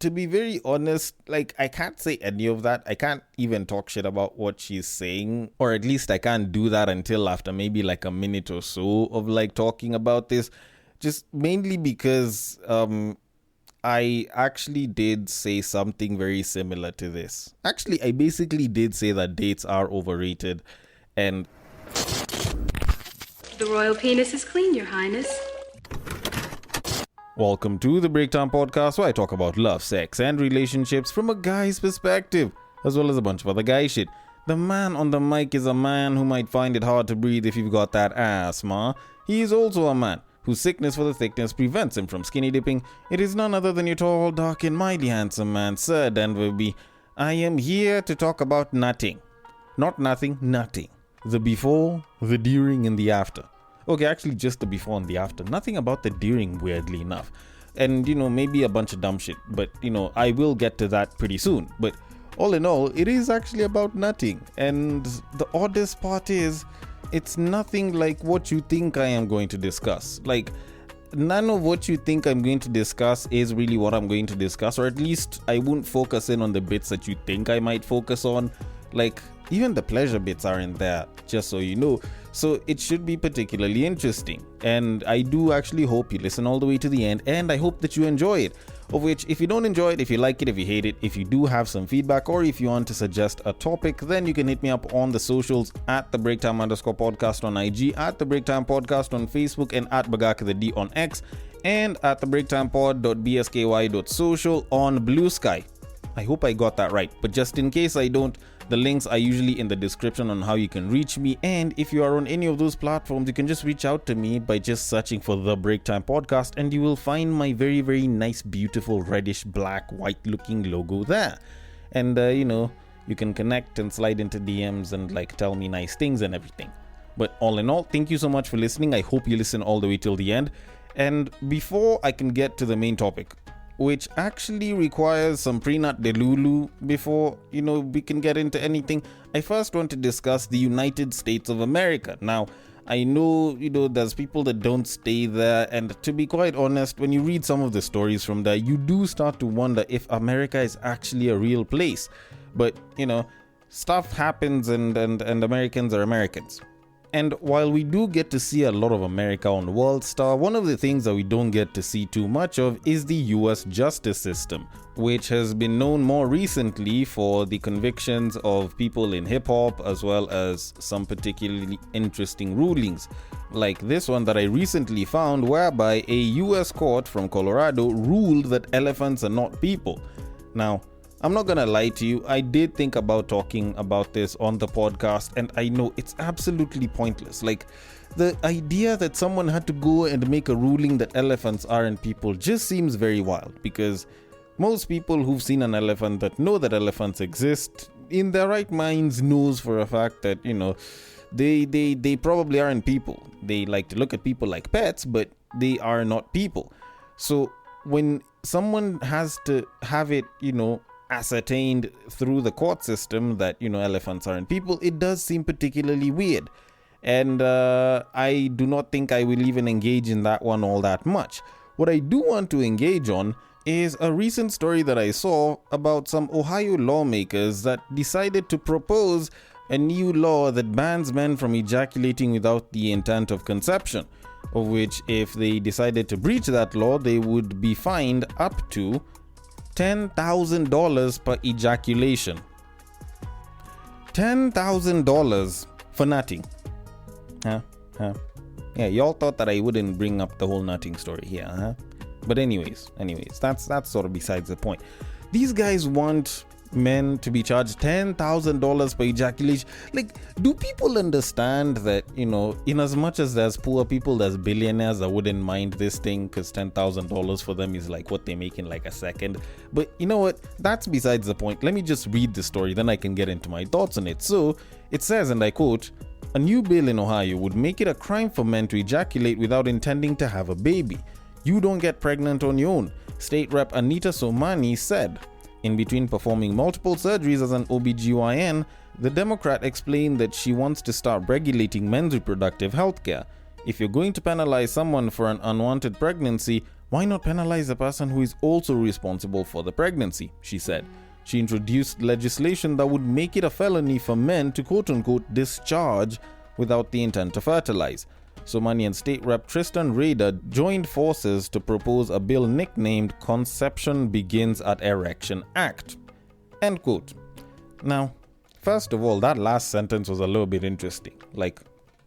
to be very honest, like, I can't say any of that. I can't even talk shit about what she's saying, or at least I can't do that until after maybe like a minute or so of like talking about this. Just mainly because I actually did say something very similar to this. Actually, I basically did say that dates are overrated, and the royal penis is clean, Your Highness. welcome to the Breakdown Podcast, where I talk about love, sex, and relationships from a guy's perspective, as well as a bunch of other guy shit. The man on the mic is a man who might find it hard to breathe if you've got that asthma. He is also a man whose sickness for the thickness prevents him from skinny dipping. It is none other than your tall, dark, and mighty handsome man, Sir Denver B. I am here to talk about nutting. Not nothing, nutting. The before, the during, and the after. Okay, actually just the before and the after. Nothing about the during, weirdly enough. And, maybe a bunch of dumb shit. But, I will get to that pretty soon. But all in all, it is actually about nutting. And the oddest part is, it's nothing like what you think I am going to discuss. Like, none of what you think I'm going to discuss is really what I'm going to discuss. Or at least I won't focus in on the bits that you think I might focus on. Like, even the pleasure bits aren't there, just so you know. So it should be particularly interesting. And I do actually hope you listen all the way to the end, and I hope that you enjoy it. Of which, if you don't enjoy it, if you like it, if you hate it, if you do have some feedback, or if you want to suggest a topic, then you can hit me up on the socials at the Breaktime_podcast on IG, at the Breaktime Podcast on Facebook, and at Bagaka the D on X, and at the breaktimepod.bsky.social on Bluesky. I hope I got that right, but just in case I don't, the links are usually in the description on how you can reach me. And if you are on any of those platforms, you can just reach out to me by just searching for The Breaktime Podcast, and you will find my very, very nice, beautiful, reddish, black, white looking logo there. And, you can connect and slide into DMs and like tell me nice things and everything. But all in all, thank you so much for listening. I hope you listen all the way till the end. And before I can get to the main topic, which actually requires some pre-nut delulu before, we can get into anything, I first want to discuss the United States of America. Now, I know, there's people that don't stay there, and to be quite honest, when you read some of the stories from there, you do start to wonder if America is actually a real place. But, stuff happens and Americans are Americans. And while we do get to see a lot of America on World Star, one of the things that we don't get to see too much of is the US justice system, which has been known more recently for the convictions of people in hip-hop, as well as some particularly interesting rulings, like this one that I recently found, whereby a US court from Colorado ruled that elephants are not people. Now, I'm not gonna lie to you, I did think about talking about this on the podcast, and I know it's absolutely pointless. Like, the idea that someone had to go and make a ruling that elephants aren't people just seems very wild, because most people who've seen an elephant that know that elephants exist, in their right minds knows for a fact that, they probably aren't people. They like to look at people like pets, but they are not people. So when someone has to have it, ascertained through the court system that, elephants aren't people, it does seem particularly weird. And I do not think I will even engage in that one all that much. What I do want to engage on is a recent story that I saw about some Ohio lawmakers that decided to propose a new law that bans men from ejaculating without the intent of conception, of which, if they decided to breach that law, they would be fined up to $10,000 per ejaculation. $10,000 for nutting. Huh? Yeah, y'all thought that I wouldn't bring up the whole nutting story here, huh? But anyways, that's sort of besides the point. These guys want men to be charged $10,000 per ejaculation. Like, do people understand that, in as much as there's poor people, there's billionaires that wouldn't mind this thing, because $10,000 for them is like what they make in like a second. But you know what? That's besides the point. Let me just read the story, then I can get into my thoughts on it. So it says, and I quote, "A new bill in Ohio would make it a crime for men to ejaculate without intending to have a baby. You don't get pregnant on your own," State Rep Anita Somani said. In between performing multiple surgeries as an OBGYN, the Democrat explained that she wants to start regulating men's reproductive health care. If you're going to penalize someone for an unwanted pregnancy, Why not penalize the person who is also responsible for the pregnancy, she said. She introduced legislation that would make it a felony for men to quote-unquote discharge without the intent to fertilize. Somalian State Rep Tristan Rader joined forces to propose a bill nicknamed Conception Begins at Erection Act. End quote. Now, first of all, that last sentence was a little bit interesting. Like,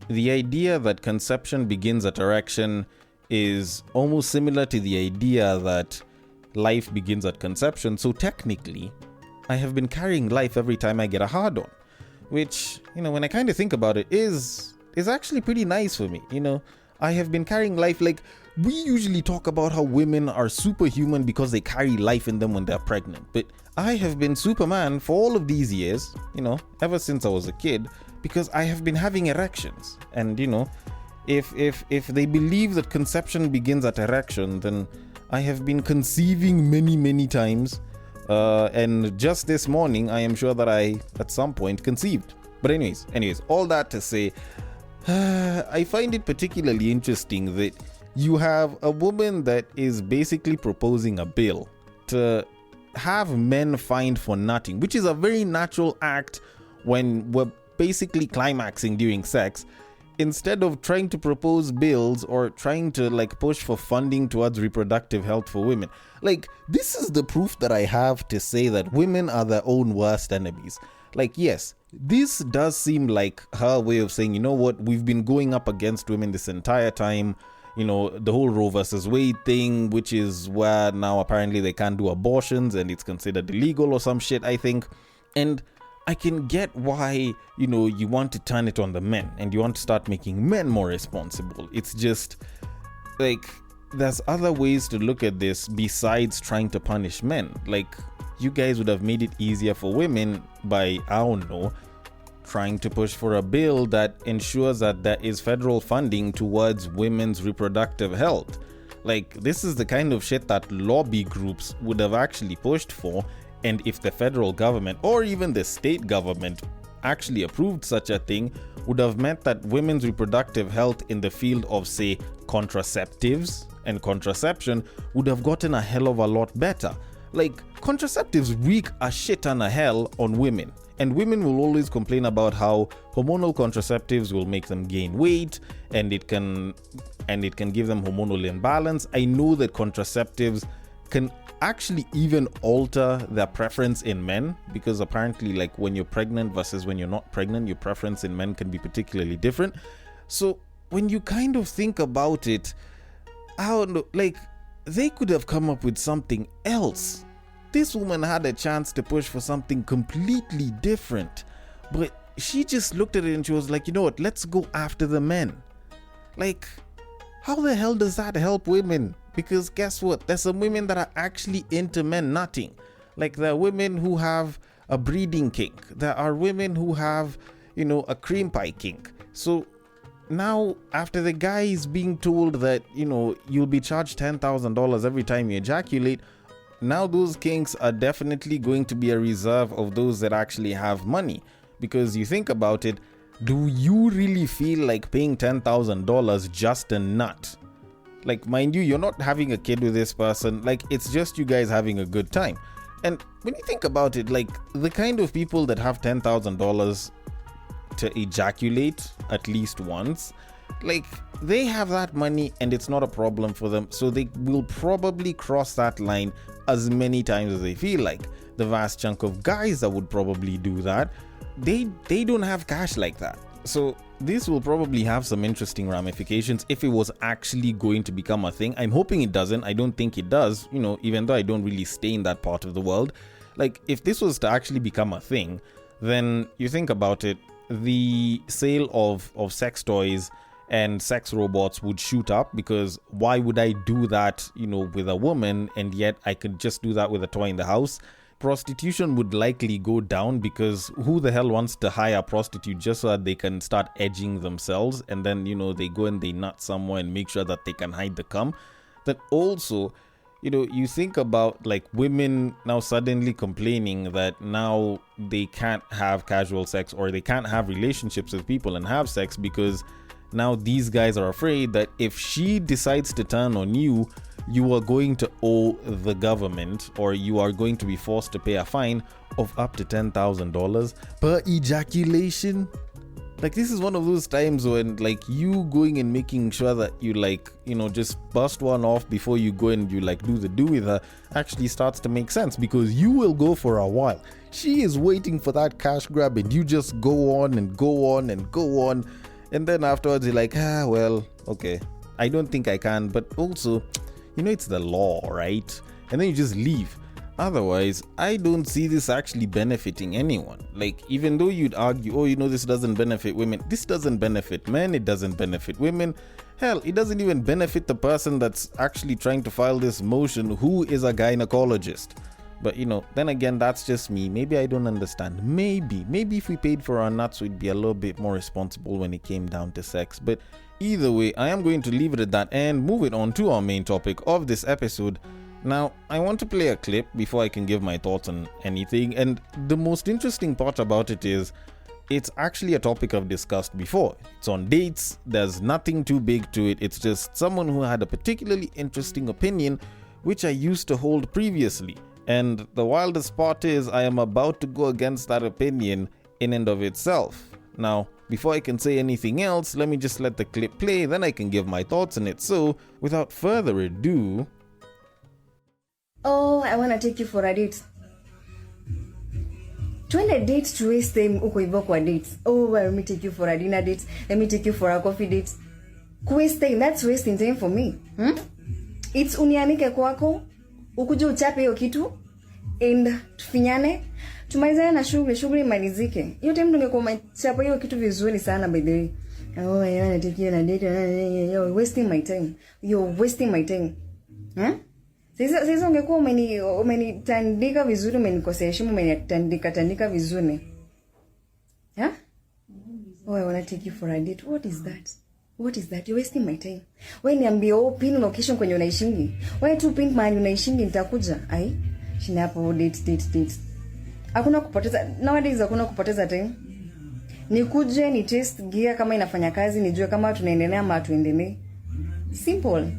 the idea that conception begins at erection is almost similar to the idea that life begins at conception. So technically, I have been carrying life every time I get a hard-on, which, when I kind of think about it, is actually pretty nice for me. I have been carrying life. Like, we usually talk about how women are superhuman because they carry life in them when they're pregnant. But I have been Superman for all of these years, ever since I was a kid, because I have been having erections. And, if they believe that conception begins at erection, then I have been conceiving many, many times. And just this morning, I am sure that I, at some point, conceived. But anyways, all that to say, I find it particularly interesting that you have a woman that is basically proposing a bill to have men fined for nutting, which is a very natural act when we're basically climaxing during sex, instead of trying to propose bills or trying to push for funding towards reproductive health for women. This is the proof that I have to say that women are their own worst enemies. Yes, this does seem like her way of saying, we've been going up against women this entire time. The whole Roe versus Wade thing, which is where now apparently they can't do abortions and it's considered illegal or some shit, I think. And I can get why, you want to turn it on the men and you want to start making men more responsible. It's just there's other ways to look at this besides trying to punish men. You guys would have made it easier for women by, I don't know, trying to push for a bill that ensures that there is federal funding towards women's reproductive health. This is the kind of shit that lobby groups would have actually pushed for. And if the federal government or even the state government actually approved such a thing, would have meant that women's reproductive health in the field of, say, contraceptives and contraception would have gotten a hell of a lot better. Contraceptives wreak a shit ton of hell on women. And women will always complain about how hormonal contraceptives will make them gain weight and it can give them hormonal imbalance. I know that contraceptives can actually even alter their preference in men, because apparently when you're pregnant versus when you're not pregnant, your preference in men can be particularly different. So when you kind of think about it, I don't know, they could have come up with something else. This woman had a chance to push for something completely different, but she just looked at it and she was like, what, let's go after the men. How the hell does that help women? Because guess what? There's some women that are actually into men nutting. There are women who have a breeding kink. There are women who have, a cream pie kink. So now, after the guy is being told that, you'll be charged $10,000 every time you ejaculate, now those kinks are definitely going to be a reserve of those that actually have money. Because you think about it, do you really feel like paying $10,000 just a nut? Mind you, you're not having a kid with this person. It's just you guys having a good time. And when you think about it, the kind of people that have $10,000 to ejaculate at least once, they have that money and it's not a problem for them. So they will probably cross that line as many times as they feel like. The vast chunk of guys that would probably do that, they don't have cash like that. So this will probably have some interesting ramifications if it was actually going to become a thing. I'm hoping it doesn't. I don't think it does, even though I don't really stay in that part of the world. If this was to actually become a thing, then you think about it, the sale of sex toys and sex robots would shoot up, because why would I do that, with a woman, and yet I could just do that with a toy in the house? Prostitution would likely go down, because who the hell wants to hire a prostitute just so that they can start edging themselves and then, they go and they nut somewhere and make sure that they can hide the cum? That also, you think about women now suddenly complaining that now they can't have casual sex or they can't have relationships with people and have sex because now these guys are afraid that if she decides to turn on you, you are going to owe the government, or you are going to be forced to pay a fine of up to $10,000 per ejaculation. Like, this is one of those times when, like, you going and making sure that you, like, you know, just bust one off before you go and you, like, do the do with her actually starts to make sense, because you will go for a while. She is waiting for that cash grab and you just go on and go on and go on. And then afterwards you're like, well, okay, I don't think I can. But also, you know, it's the law, right? And then you just leave. Otherwise, I don't see this actually benefiting anyone. Like, even though you'd argue, oh, you know, this doesn't benefit women. This doesn't benefit men. It doesn't benefit women. Hell, it doesn't even benefit the person that's actually trying to file this motion, who is a gynecologist. But, you know, then again, that's just me. Maybe I don't understand. Maybe if we paid for our nuts, we'd be a little bit more responsible when it came down to sex. But either way, I am going to leave it at that and move it on to our main topic of this episode. Now, I want to play a clip before I can give my thoughts on anything, and the most interesting part about it is it's actually a topic I've discussed before. It's on dates, there's nothing too big to it, it's just someone who had a particularly interesting opinion which I used to hold previously, and the wildest part is I am about to go against that opinion in and of itself. Now, before I can say anything else, let me just let the clip play, then I can give my thoughts on it. So, without further ado... Oh, I want to take you for a date. Twende date to waste time uko hivyo kwa dates. Oh, let me take you for a dinner date. Let me take you for a coffee date. Waste time, that's wasting time for me. It's unianike kwako, ukuje uchape hiyo kitu, and tufinyane, tumalizane na shughuli imalizike. Hiyo time ungekuwa umechapa hiyo kitu vizuri sana by the way. Oh, I want to take you on a date. You're wasting my time. You're wasting my time. Sasa ungekuwa umenitandika vizuri, umenikosea heshima, umenitandika vizuri. Oh, I want to take you for a date. What is that? You're wasting my time. Wewe niambie pin location kwenye unaishingi. Wewe tu pin mahali unaishingi nitakuja. Shina hapo date. Hakuna kupoteza. Nowadays hakuna kupoteza time. Nikuje ni test gear kama inafanya kazi, nijue kama tunaendelea ama hatuendelee. Simple.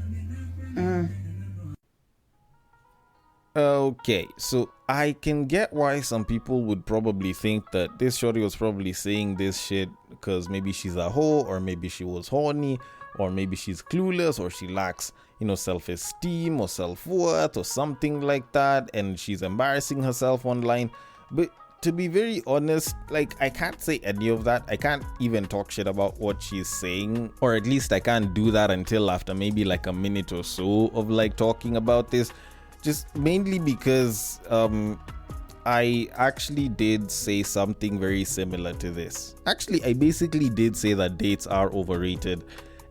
Okay, so I can get why some people would probably think that this shorty was probably saying this shit because maybe she's a hoe, or maybe she was horny, or maybe she's clueless, or she lacks, you know, self-esteem or self-worth or something like that, and she's embarrassing herself online. But to be very honest, like, I can't say any of that. I can't even talk shit about what she's saying, or at least I can't do that until after maybe like a minute or so of like talking about this. Just mainly because I actually did say something very similar to this. Actually, I basically did say that dates are overrated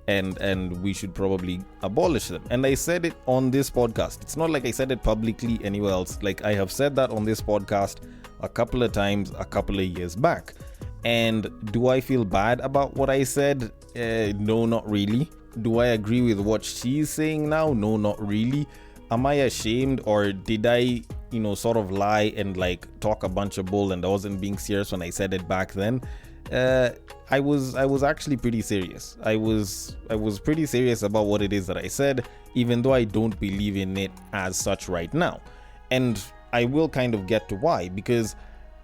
and we should probably abolish them. And I said it on this podcast. It's not like I said it publicly anywhere else. Like, I have said that on this podcast a couple of times a couple of years back. And do I feel bad about what I said? No, not really. Do I agree with what she's saying now? No, not really. Am I ashamed, or did I, you know, sort of lie and like talk a bunch of bull and I wasn't being serious when I said it back then? I was actually pretty serious. I was pretty serious about what it is that I said, even though I don't believe in it as such right now. And I will kind of get to why, because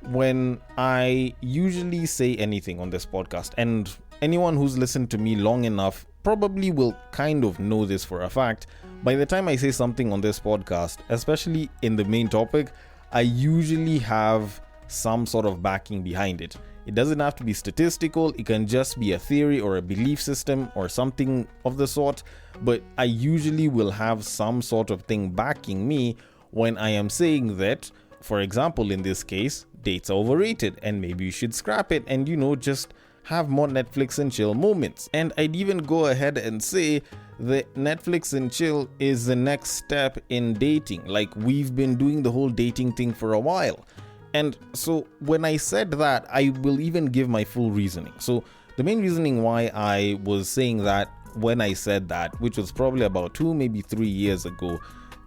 when I usually say anything on this podcast, and anyone who's listened to me long enough probably will kind of know this for a fact, by the time I say something on this podcast, especially in the main topic, I usually have some sort of backing behind it. It doesn't have to be statistical, it can just be a theory or a belief system or something of the sort, but I usually will have some sort of thing backing me when I am saying that, for example, in this case, dates are overrated and maybe you should scrap it and, you know, just have more Netflix and chill moments. And I'd even go ahead and say that Netflix and chill is the next step in dating. Like, we've been doing the whole dating thing for a while. And so when I said that, I will even give my full reasoning. So the main reasoning why I was saying that when I said that, which was probably about 2, maybe 3 years ago,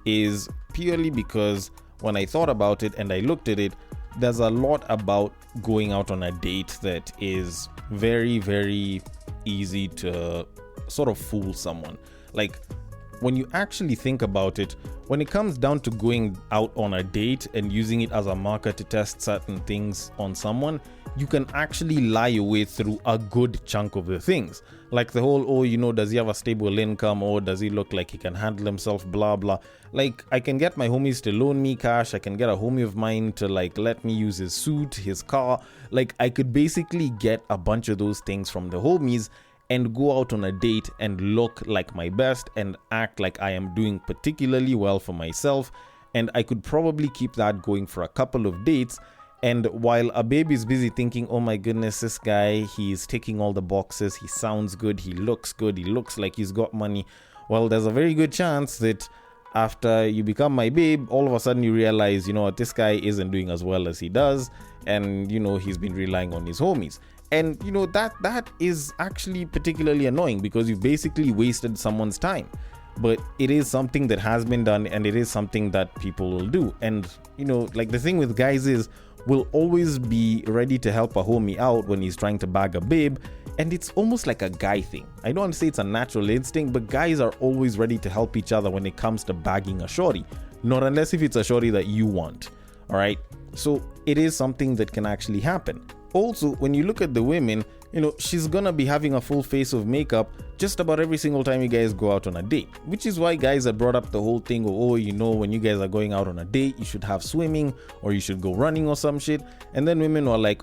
is purely because when I thought about it and I looked at it, there's a lot about going out on a date that is very, very easy to sort of fool someone. Like, when you actually think about it, when it comes down to going out on a date and using it as a marker to test certain things on someone, you can actually lie your way through a good chunk of the things. Like the whole, does he have a stable income, or does he look like he can handle himself, blah, blah. Like, I can get my homies to loan me cash. I can get a homie of mine to let me use his suit, his car. Like, I could basically get a bunch of those things from the homies and go out on a date and look like my best and act like I am doing particularly well for myself. And I could probably keep that going for a couple of dates. And while a babe is busy thinking, oh my goodness, this guy, he's ticking all the boxes, he sounds good, he looks like he's got money. Well, there's a very good chance that after you become my babe, all of a sudden you realize, this guy isn't doing as well as he does. And, he's been relying on his homies. And that is actually particularly annoying, because you've basically wasted someone's time. But it is something that has been done, and it is something that people will do. And the thing with guys is, we'll always be ready to help a homie out when he's trying to bag a babe. And it's almost like a guy thing. I don't want to say it's a natural instinct, but guys are always ready to help each other when it comes to bagging a shorty. Not unless if it's a shorty that you want. All right. So it is something that can actually happen. Also, when you look at the women, she's gonna be having a full face of makeup just about every single time you guys go out on a date. Which is why guys have brought up the whole thing of, when you guys are going out on a date, you should have swimming, or you should go running or some shit. And then women were like,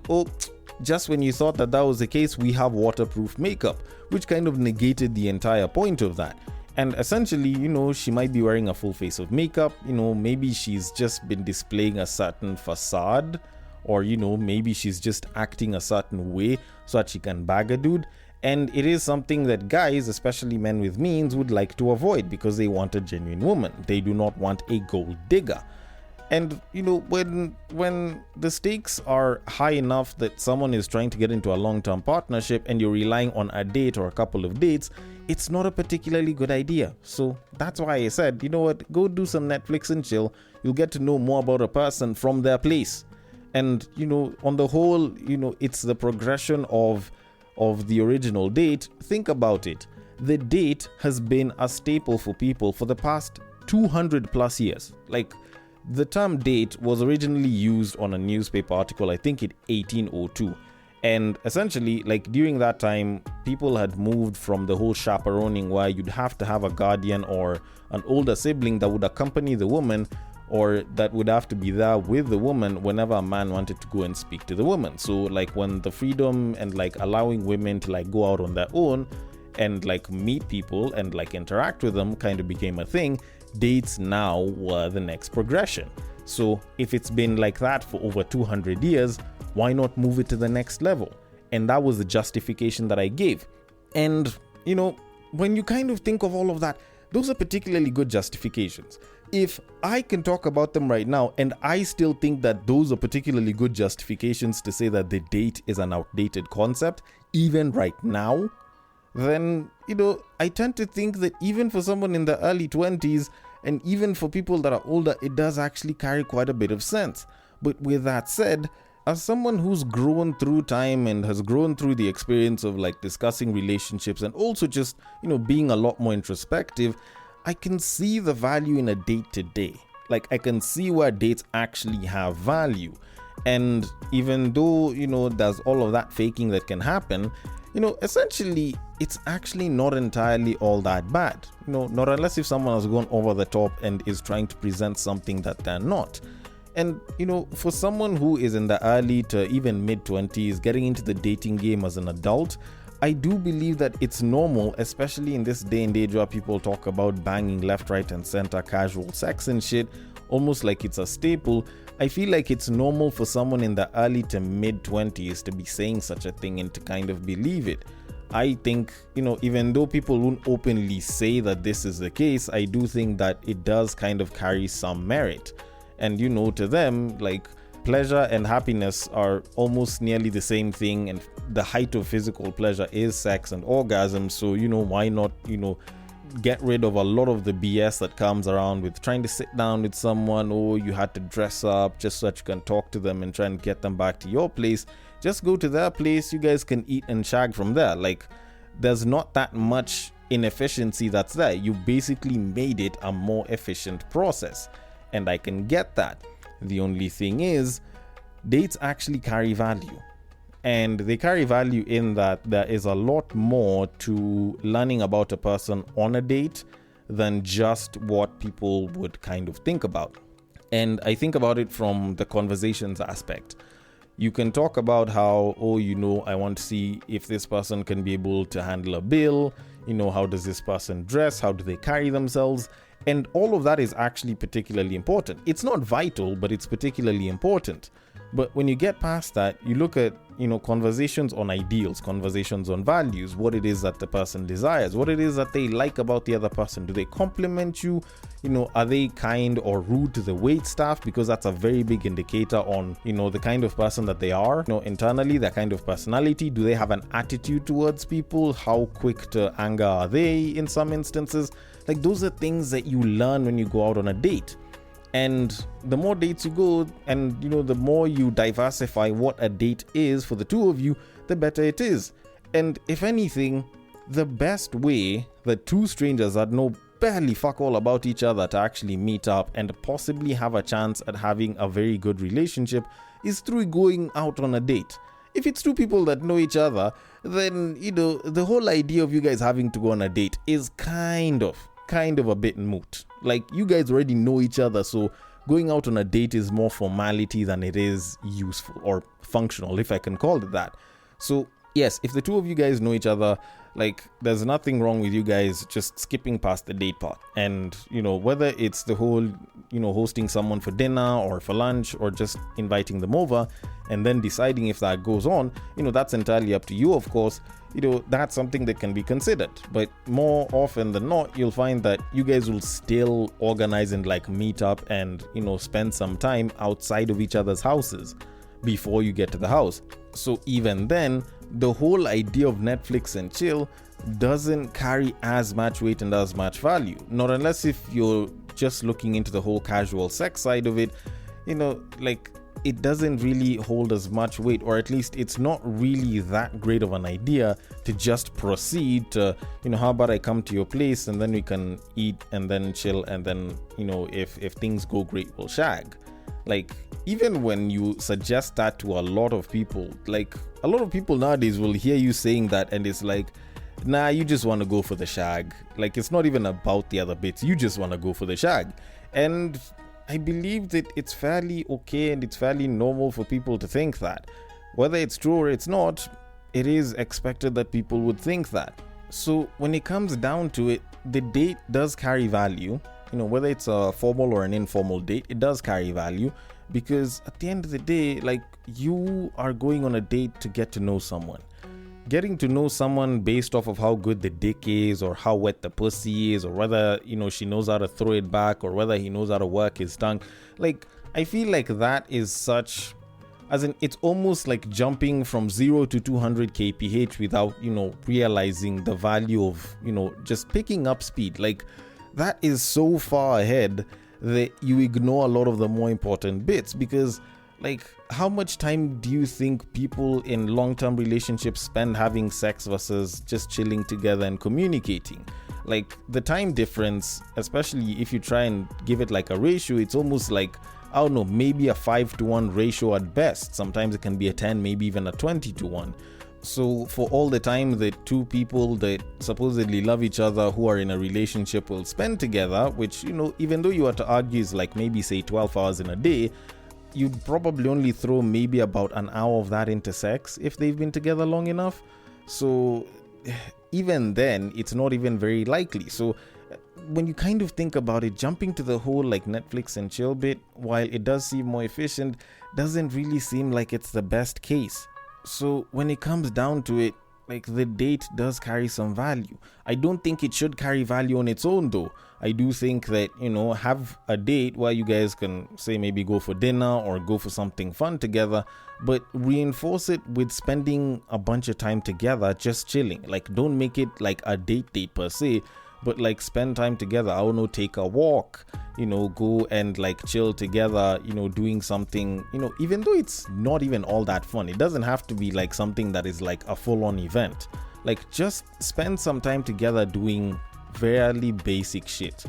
just when you thought that was the case, we have waterproof makeup, which kind of negated the entire point of that. And essentially, she might be wearing a full face of makeup. Maybe she's just been displaying a certain facade, or maybe she's just acting a certain way so that she can bag a dude. And it is something that guys, especially men with means, would like to avoid, because they want a genuine woman. They do not want a gold digger. And when the stakes are high enough that someone is trying to get into a long-term partnership and you're relying on a date or a couple of dates, it's not a particularly good idea. So that's why I said, go do some Netflix and chill. You'll get to know more about a person from their place. And, on the whole, it's the progression of the original date. Think about it. The date has been a staple for people for the past 200 plus years. Like, the term date was originally used on a newspaper article, I think in 1802. And essentially, during that time, people had moved from the whole chaperoning, where you'd have to have a guardian or an older sibling that would accompany the woman, or that would have to be there with the woman whenever a man wanted to go and speak to the woman. So when the freedom and allowing women to go out on their own and meet people and interact with them kind of became a thing, dates now were the next progression. So if it's been like that for over 200 years, why not move it to the next level? And that was the justification that I gave. And when you kind of think of all of that, those are particularly good justifications. If I can talk about them right now and I still think that those are particularly good justifications to say that the date is an outdated concept, even right now, then, I tend to think that even for someone in the early 20s and even for people that are older, it does actually carry quite a bit of sense. But with that said, as someone who's grown through time and has grown through the experience of discussing relationships and also just, being a lot more introspective, I can see the value in a date today. I can see where dates actually have value. And even though, there's all of that faking that can happen, essentially, it's actually not entirely all that bad. Not unless if someone has gone over the top and is trying to present something that they're not. And, for someone who is in the early to even mid-20s, getting into the dating game as an adult, I do believe that it's normal, especially in this day and age where people talk about banging left, right, and center, casual sex and shit, almost like it's a staple. I feel like it's normal for someone in the early to mid-20s to be saying such a thing and to kind of believe it. I think, even though people won't openly say that this is the case, I do think that it does kind of carry some merit. And, to them, pleasure and happiness are almost nearly the same thing, and the height of physical pleasure is sex and orgasm. So why not get rid of a lot of the BS that comes around with trying to sit down with someone, or you had to dress up just so that you can talk to them and try and get them back to your place. Just go to their place, you guys can eat and shag from there. there's not that much inefficiency that's there. You basically made it a more efficient process, and I can get that. The only thing is, dates actually carry value, and they carry value in that there is a lot more to learning about a person on a date than just what people would kind of think about. And I think about it from the conversations aspect. You can talk about how, I want to see if this person can be able to handle a bill, how does this person dress, how do they carry themselves, and all of that is actually particularly important. It's not vital, but it's particularly important. But when you get past that, you look at, conversations on ideals, conversations on values, what it is that the person desires, what it is that they like about the other person. Do they compliment you? Are they kind or rude to the wait staff? Because that's a very big indicator on, the kind of person that they are, internally, their kind of personality. Do they have an attitude towards people? How quick to anger are they in some instances? Like, those are things that you learn when you go out on a date. And the more dates you go, and the more you diversify what a date is for the two of you, the better it is. And if anything, the best way that two strangers that know barely fuck all about each other to actually meet up and possibly have a chance at having a very good relationship is through going out on a date. If it's two people that know each other, then the whole idea of you guys having to go on a date is kind of a bit moot. Like, you guys already know each other, so going out on a date is more formality than it is useful or functional, if I can call it that. So yes, if the two of you guys know each other, like, there's nothing wrong with you guys just skipping past the date part. And whether it's the whole hosting someone for dinner or for lunch or just inviting them over and then deciding if that goes on, that's entirely up to you, of course. That's something that can be considered. But more often than not, you'll find that you guys will still organize and meet up and spend some time outside of each other's houses before you get to the house. So even then, the whole idea of Netflix and chill doesn't carry as much weight and as much value. Not unless if you're just looking into the whole casual sex side of it, it doesn't really hold as much weight, or at least it's not really that great of an idea to just proceed to, how about I come to your place and then we can eat and then chill, and then, if things go great, we'll shag. Like, even when you suggest that to a lot of people, a lot of people nowadays will hear you saying that and it's like, nah, you just want to go for the shag. Like, it's not even about the other bits, you just want to go for the shag. And I believe that it's fairly okay and it's fairly normal for people to think that. Whether it's true or it's not, it is expected that people would think that. So when it comes down to it, the date does carry value. Whether it's a formal or an informal date, it does carry value, because at the end of the day, you are going on a date to get to know someone. Getting to know someone based off of how good the dick is, or how wet the pussy is, or whether she knows how to throw it back, or whether he knows how to work his tongue, I feel like that is such, as in, it's almost like jumping from 0 to 200 kph without realizing the value of just picking up speed. That is so far ahead that you ignore a lot of the more important bits, because how much time do you think people in long-term relationships spend having sex versus just chilling together and communicating? The time difference, especially if you try and give it a ratio, it's almost I don't know, maybe a 5-to-1 ratio at best. Sometimes it can be a 10, maybe even a 20-to-1. So for all the time that two people that supposedly love each other who are in a relationship will spend together, which, even though you were to argue is maybe say 12 hours in a day, you'd probably only throw maybe about an hour of that into sex if they've been together long enough. So even then, it's not even very likely. So when you kind of think about it, jumping to the whole Netflix and chill bit, while it does seem more efficient, doesn't really seem like it's the best case. So when it comes down to it, the date does carry some value. I don't think it should carry value on its own, though. I do think that, have a date where you guys can say maybe go for dinner or go for something fun together, but reinforce it with spending a bunch of time together just chilling. Don't make it a date per se, but spend time together. I don't know, take a walk, go and chill together, doing something, even though it's not even all that fun. It doesn't have to be something that is a full-on event. Like, just spend some time together doing fairly basic shit.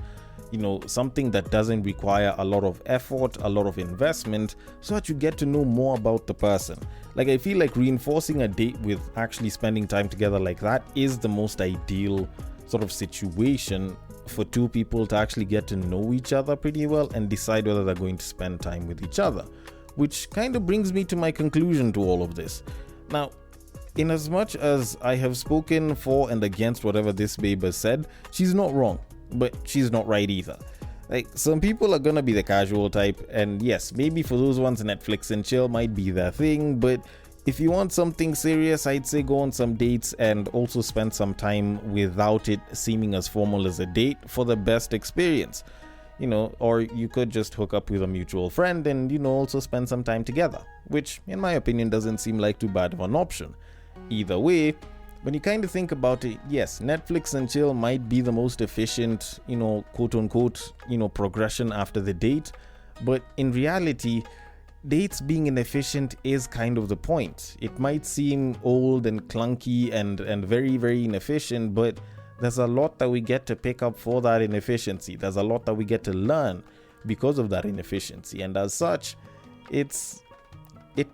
Something that doesn't require a lot of effort, a lot of investment, so that you get to know more about the person. Like, I feel like reinforcing a date with actually spending time together like that is the most ideal sort of situation for two people to actually get to know each other pretty well and decide whether they're going to spend time with each other. Which kind of brings me to my conclusion to all of this. Now, in as much as I have spoken for and against whatever this babe has said, she's not wrong. But she's not right either. Like, some people are gonna be the casual type, and yes, maybe for those ones, Netflix and chill might be their thing, but if you want something serious, I'd say go on some dates and also spend some time without it seeming as formal as a date for the best experience. Or you could just hook up with a mutual friend and, also spend some time together, which, in my opinion, doesn't seem like too bad of an option. Either way, when you kind of think about it, yes, Netflix and chill might be the most efficient, quote unquote, progression after the date. But in reality, dates being inefficient is kind of the point. It might seem old and clunky and very, very inefficient, but there's a lot that we get to pick up for that inefficiency. There's a lot that we get to learn because of that inefficiency. And as such, it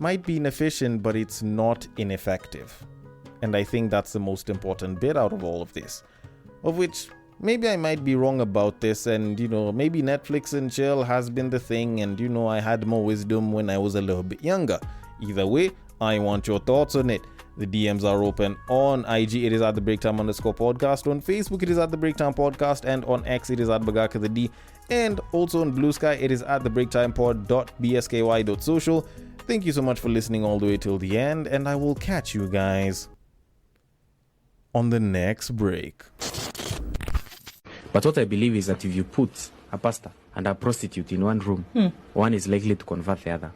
might be inefficient, but it's not ineffective. And I think that's the most important bit out of all of this. Of which, maybe I might be wrong about this, and maybe Netflix and chill has been the thing, and I had more wisdom when I was a little bit younger. Either way, I want your thoughts on it. The DMs are open. On IG, it is at the Breaktime_podcast. On Facebook, it is at the Breaktime Podcast. And on X, it is at Bagaka the D. And also on Bluesky, it is at the breaktimepod.bsky.social. Thank you so much for listening all the way till the end, and I will catch you guys on the next break. But what I believe is that if you put a pastor and a prostitute in one room, one is likely to convert the other.